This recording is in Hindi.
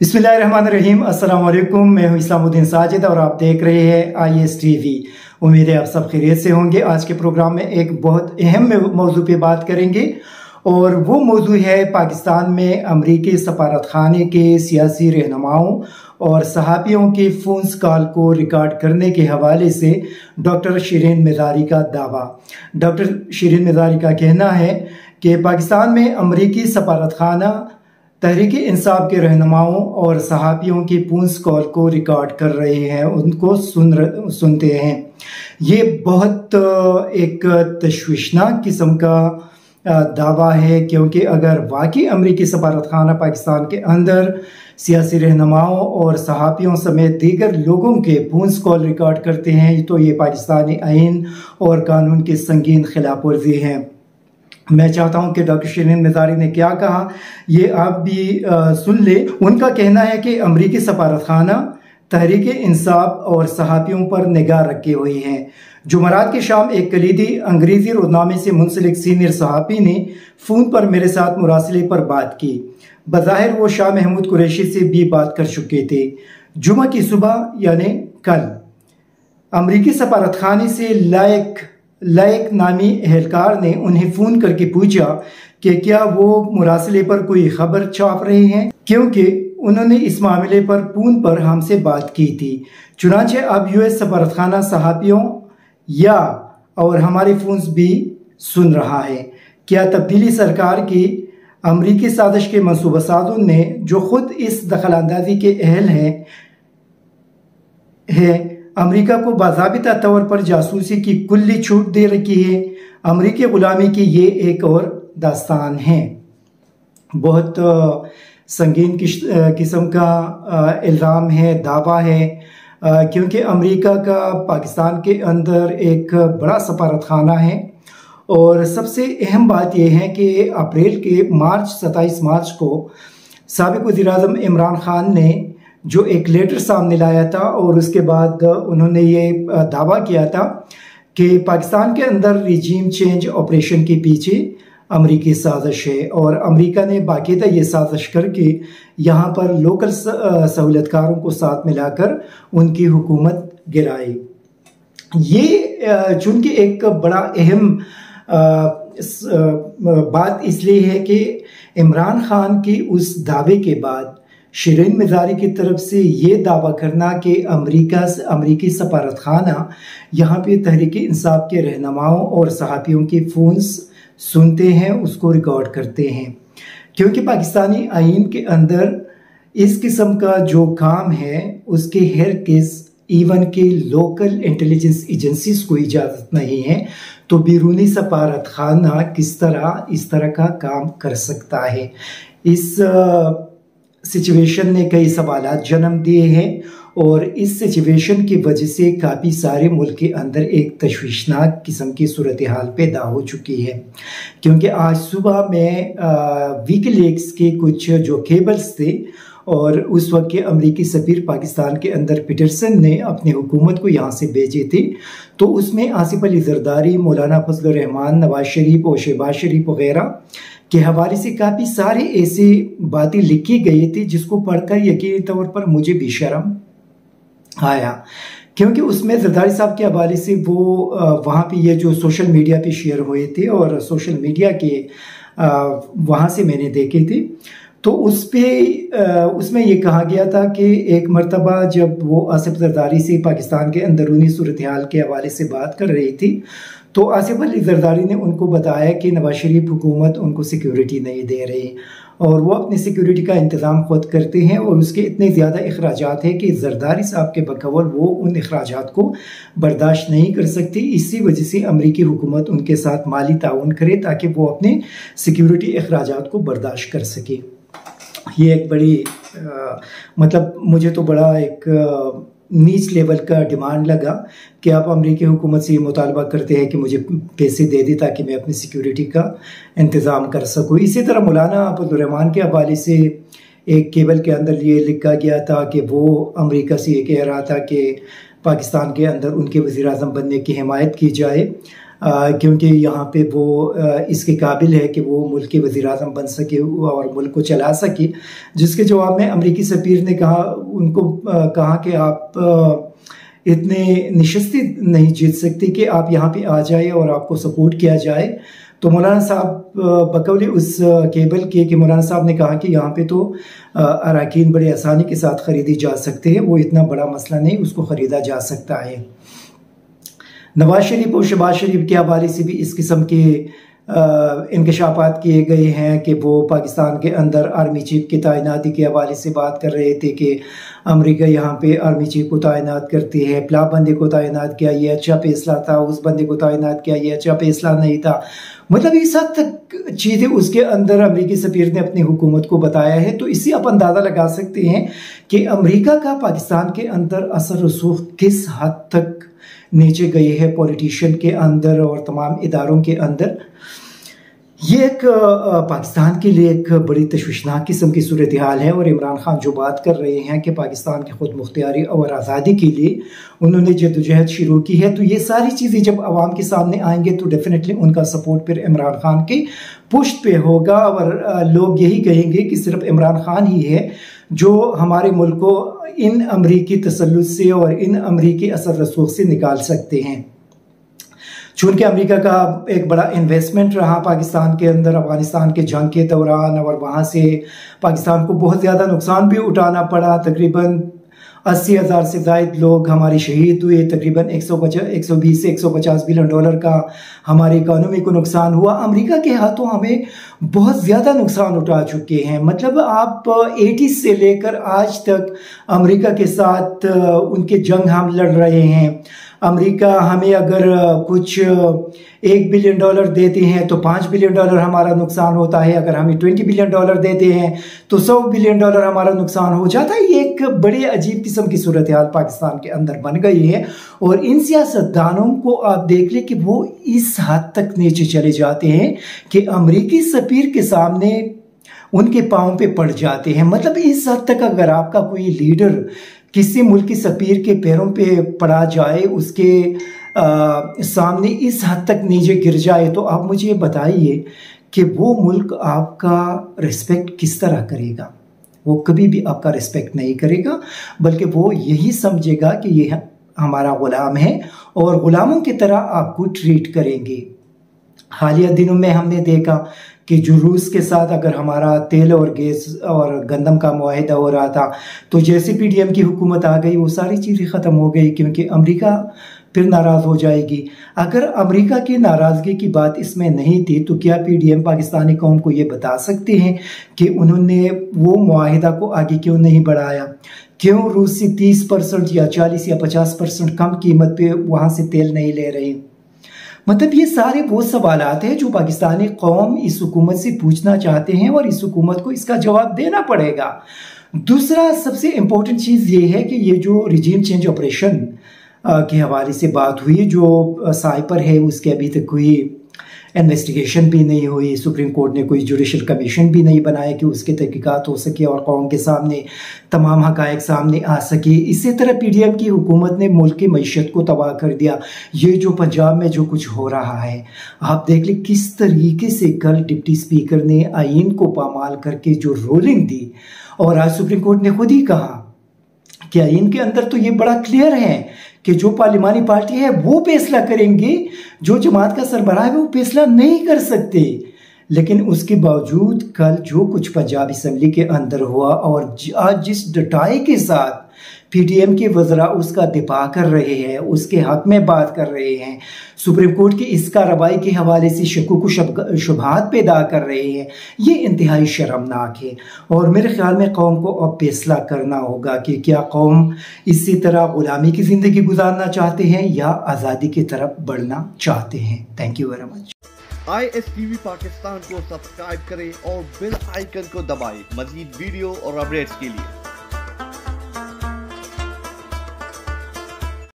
बिस्मिल्लाहिर्रहमानिर्रहीम। अस्सलाम वालेकुम। मैं हूं इस्लामुद्दीन साजिद और आप देख रहे हैं IS TV। उम्मीद है आप सब खैरियत से होंगे। आज के प्रोग्राम में एक बहुत अहम मौजू पे बात करेंगे और वो मौजू है पाकिस्तान में अमरीकी सफारतखाने के सियासी रहनुमाओं और सहाफ़ियों के फ़ोन कॉल को रिकॉर्ड करने के हवाले से डॉक्टर शिरीन मज़ारी का दावा। डॉक्टर शिरीन मज़ारी का कहना है कि पाकिस्तान में अमरीकी सफारतखाना तहरीक इंसाफ के रहनुमाओं और सहाफ़ियों की फ़ोन कॉल को रिकॉर्ड कर रहे हैं, उनको सुनते हैं। ये बहुत एक तशवीशनाक किस्म का दावा है, क्योंकि अगर वाकई अमरीकी सफारतखाना पाकिस्तान के अंदर सियासी रहनुमाओं और सहाफ़ियों समेत दीगर लोगों के फ़ोन कॉल रिकॉर्ड करते हैं तो ये पाकिस्तानी आइन और कानून की संगीन खिलाफ वर्जी है। मैं चाहता हूं कि डॉक्टर शिरीन मज़ारी ने क्या कहा ये आप भी सुन ले। उनका कहना है कि अमरीकी सफारतखाना तहरीक इंसाफ और सहाफ़ियों पर निगाह रखे हुए हैं। जुमेरात की शाम एक कलीदी अंग्रेज़ी रोज़नामे से मुंसलिक सीनियर सहाफ़ी ने फ़ोन पर मेरे साथ मुरासले पर बात की। बज़ाहिर वो शाह महमूद कुरैशी से भी बात कर चुके थे। जुमा की सुबह यानी कल अमरीकी सफारतखाने से लायक नामी एहलकार ने उन्हें फ़ोन करके पूछा कि क्या वो मुरासले पर कोई खबर छाप रहे हैं, क्योंकि उन्होंने इस मामले पर फ़ोन पर हमसे बात की थी। चुनांचे अब US सफारतखाना सहाफ़ियों या और हमारे फ़ोन भी सुन रहा है। क्या तब्दीली सरकार की अमरीकी साजिश के मनसूबासाज़ों ने, जो खुद इस दखलंदाजी के अहल है अमेरिका को बाज़ाबिता तौर पर जासूसी की कुल्ली छूट दे रखी है। अमरीकी ग़ुलामी की ये एक और दास्तान है। बहुत संगीन किस्म का इल्ज़ाम है, दावा है, क्योंकि अमेरिका का पाकिस्तान के अंदर एक बड़ा सफारतखाना है। और सबसे अहम बात यह है कि अप्रैल के 27 मार्च को साबिक़ वज़ीर-ए-आज़म इमरान खान ने जो एक लेटर सामने लाया था और उसके बाद उन्होंने ये दावा किया था कि पाकिस्तान के अंदर रिजीम चेंज ऑपरेशन के पीछे अमरीकी साजिश है और अमेरिका ने बाकायदा ये साजिश करके यहाँ पर लोकल सहूलतकारों को साथ मिलाकर उनकी हुकूमत गिराई। ये चूँकि एक बड़ा अहम बात इसलिए है कि इमरान खान की उस दावे के बाद शिरीन मज़ारी की तरफ से ये दावा करना कि अमरीकी सफारतखाना यहाँ पे तहरीक इंसाफ के रहनुमाओं और सहाफ़ियों के फ़ोन सुनते हैं, उसको रिकॉर्ड करते हैं, क्योंकि पाकिस्तानी आइन के अंदर इस किस्म का जो काम है उसके हर किस इवन के लोकल इंटेलिजेंस एजेंसीज को इजाज़त नहीं है, तो बैरूनी सफारतखाना किस तरह इस तरह का काम कर सकता है। इस सिचुएशन ने कई सवालात जन्म दिए हैं और इस सिचुएशन की वजह से काफ़ी सारे मुल्क के अंदर एक तशवीशनाक किस्म की सूरत हाल पैदा हो चुकी है। क्योंकि आज सुबह में विकीलीक्स के कुछ जो केबल्स थे और उस वक्त के अमरीकी सफ़ीर पाकिस्तान के अंदर पीटरसन ने अपनी हुकूमत को यहाँ से भेजे थे, तो उसमें आसिफ अली जरदारी, मौलाना फजलुर रहमान, नवाज शरीफ और शहबाज शरीफ वगैरह के हवाले से काफ़ी सारे ऐसी बातें लिखी गई थी जिसको पढ़कर यकीनी तौर पर मुझे भी शर्म आया, क्योंकि उसमें जरदारी साहब के हवाले से वो वहाँ पे ये जो सोशल मीडिया पे शेयर हुए थे और सोशल मीडिया के वहाँ से मैंने देखे थे, तो उसमें ये कहा गया था कि एक मरतबा जब वो आसिफ जरदारी से पाकिस्तान के अंदरूनी सूरत हाल के हवाले से बात कर रही थी, तो आसिफ अली जरदारी ने उनको बताया कि नवाज शरीफ हुकूमत उनको सिक्योरिटी नहीं दे रही और वो अपनी सिक्योरिटी का इंतज़ाम खुद करते हैं और उसके इतने ज़्यादा अखराजात हैं कि जरदारी साहब के बकौल वो उन अखराजात को बर्दाश्त नहीं कर सकती। इसी वजह से अमरीकी हुकूमत उनके साथ माली ताउन करे ताकि वो अपने सिक्योरिटी अखराजात को बर्दाश्त कर सके। ये एक बड़ी मतलब मुझे तो बड़ा एक नीच लेवल का डिमांड लगा कि आप अमरीकी हुकूमत से ये मुतालबा करते हैं कि मुझे पैसे दे दी ताकि मैं अपनी सिक्योरिटी का इंतज़ाम कर सकूँ। इसी तरह मौलाना फजलुर रहमान के हवाले से एक केबल के अंदर ये लिखा गया था कि वो अमेरिका से ये कह रहा था कि पाकिस्तान के अंदर उनके वज़ीर-ए-आज़म बनने की हिमायत की जाए। क्योंकि यहाँ पे वो इसके काबिल है कि वो मुल्क के वज़ीर-ए-आज़म बन सके और मुल्क को चला सके। जिसके जवाब में अमरीकी सफ़ीर ने उनको कहा कि आप इतने नशिस्तें नहीं जीत सकते कि आप यहाँ पे आ जाए और आपको सपोर्ट किया जाए। तो मौलाना साहब बकौल उस केबल के कि मौलाना साहब ने कहा कि यहाँ पे तो अराकीन बड़े आसानी के साथ ख़रीदी जा सकते हैं, वो इतना बड़ा मसला नहीं, उसको ख़रीदा जा सकता है। नवाज शरीफ और शहबाज शरीफ के हवाले से भी इस किस्म के इंकशाफात किए गए हैं कि वो पाकिस्तान के अंदर आर्मी चीफ की तैनाती के हवाले से बात कर रहे थे कि अमेरिका यहाँ पे आर्मी चीफ को तैनात करती है, फला बंदे को तैनात किया, ये अच्छा फैसला था, उस बंदे को तैनात किया, ये अच्छा फैसला नहीं था। मतलब इस हद तक चीज़ें उसके अंदर अमेरिकी सफ़ीर ने अपनी हुकूमत को बताया है। तो इससे आप अंदाज़ा लगा सकते हैं कि अमेरिका का पाकिस्तान के अंदर असर रसूख किस हद तक नीचे गई है पॉलिटिशियन के अंदर और तमाम इदारों के अंदर। ये एक पाकिस्तान के लिए एक बड़ी तशवीशनाक किस्म की सूरत हाल है। और इमरान खान जो बात कर रहे हैं कि पाकिस्तान की खुद मुख्तियारी और आज़ादी के लिए उन्होंने जद्दोजहद शुरू की है, तो ये सारी चीज़ें जब आवाम के सामने आएंगे तो डेफिनेटली उनका सपोर्ट फिर इमरान खान के पुष्ट पे होगा। और लोग यही कहेंगे कि सिर्फ इमरान खान ही है जो हमारे मुल्क को इन अमरीकी तसल्लुत से और इन अमरीकी असर रसूख से निकाल सकते हैं। चूँकि अमेरिका का एक बड़ा इन्वेस्टमेंट रहा पाकिस्तान के अंदर अफगानिस्तान के जंग के दौरान, और वहाँ से पाकिस्तान को बहुत ज़्यादा नुकसान भी उठाना पड़ा। तकरीबन 80,000 से ज़ायद लोग हमारे शहीद हुए, तकरीबन 120 से 150 बिलियन डॉलर का हमारी इकानमी को नुकसान हुआ। अमेरिका के हाथों हमें बहुत ज़्यादा नुकसान उठा चुके हैं। मतलब आप 80 से लेकर आज तक अमेरिका के साथ उनके जंग हम लड़ रहे हैं। अमेरिका हमें अगर कुछ $1 बिलियन देते हैं तो $5 बिलियन हमारा नुकसान होता है। अगर हमें $20 बिलियन देते हैं तो $100 बिलियन हमारा नुकसान हो जाता है। ये एक बड़े अजीब किस्म की सूरत हाल पाकिस्तान के अंदर बन गई है। और इन सियासतदानों को आप देख लें कि वो इस हद तक नीचे चले जाते हैं कि अमरीकी सफ़ीर के सामने उनके पाँव पे पड़ जाते हैं। मतलब इस हद तक अगर आपका कोई लीडर किसी मुल्क की सफ़ीर के पैरों पे पड़ा जाए, उसके सामने इस हद तक नीचे गिर जाए, तो आप मुझे ये बताइए कि वो मुल्क आपका रिस्पेक्ट किस तरह करेगा। वो कभी भी आपका रिस्पेक्ट नहीं करेगा, बल्कि वो यही समझेगा कि ये हमारा ग़ुलाम है और ग़ुलामों की तरह आपको ट्रीट करेंगे। हालिया दिनों में हमने देखा कि जो रूस के साथ अगर हमारा तेल और गैस और गंदम का मुआहिदा हो रहा था, तो जैसे पीडीएम की हुकूमत आ गई वो सारी चीज़ें ख़त्म हो गई, क्योंकि अमेरिका फिर नाराज़ हो जाएगी। अगर अमेरिका की नाराज़गी की बात इसमें नहीं थी तो क्या पीडीएम पाकिस्तानी कौम को ये बता सकते हैं कि उन्होंने वो मुआहिदा को आगे क्यों नहीं बढ़ाया? क्यों रूस से 30% या 40 या 50% कम कीमत पे वहाँ से तेल नहीं ले रहे? मतलब ये सारे वो सवालात हैं जो पाकिस्तानी कौम इस हुकूमत से पूछना चाहते हैं और इस हुकूमत को इसका जवाब देना पड़ेगा। दूसरा सबसे इम्पोर्टेंट चीज़ ये है कि ये जो रिजीम चेंज ऑपरेशन के हवाले से बात हुई, जो साइपर है उसके अभी तक कोई इन्वेस्टिगेशन भी नहीं हुई, सुप्रीम कोर्ट ने कोई जुडिशल कमीशन भी नहीं बनाया कि उसके तहकीकात हो सके और कौम के सामने तमाम हकायक सामने आ सके। इसी तरह पीडीएम की हुकूमत ने मुल्क की मईशत को तबाह कर दिया। ये जो पंजाब में जो कुछ हो रहा है, आप देख लें किस तरीके से कल डिप्टी स्पीकर ने आइन को पामाल करके जो रूलिंग दी, और आज सुप्रीम कोर्ट ने खुद ही कहा कि आइन के अंदर तो ये बड़ा क्लियर है कि जो पार्लिमानी पार्टी है वो फैसला करेंगे, जो जमात का सरबराह है वो फैसला नहीं कर सकते। लेकिन उसके बावजूद कल जो कुछ पंजाब असम्बली के अंदर हुआ और आज जिस डटाई के साथ पीडीएम के वज़रा उसका दिफा कर रहे हैं, उसके हक में बात कर रहे हैं, सुप्रीम कोर्ट की इस कार्रवाई के हवाले से शक्कुक शुबहात पैदा कर रहे हैं, ये इंतहाई शर्मनाक है। और मेरे ख्याल में कौम को अब फैसला करना होगा कि क्या कौम इसी तरह ग़ुलामी की ज़िंदगी गुजारना चाहते हैं या आज़ादी की तरफ बढ़ना चाहते हैं। Thank you very much. ISTV Pakistan को सब्सक्राइब करें और बेल आइकन को दबाएं मज़ीद वीडियो और अपडेट्स के लिए।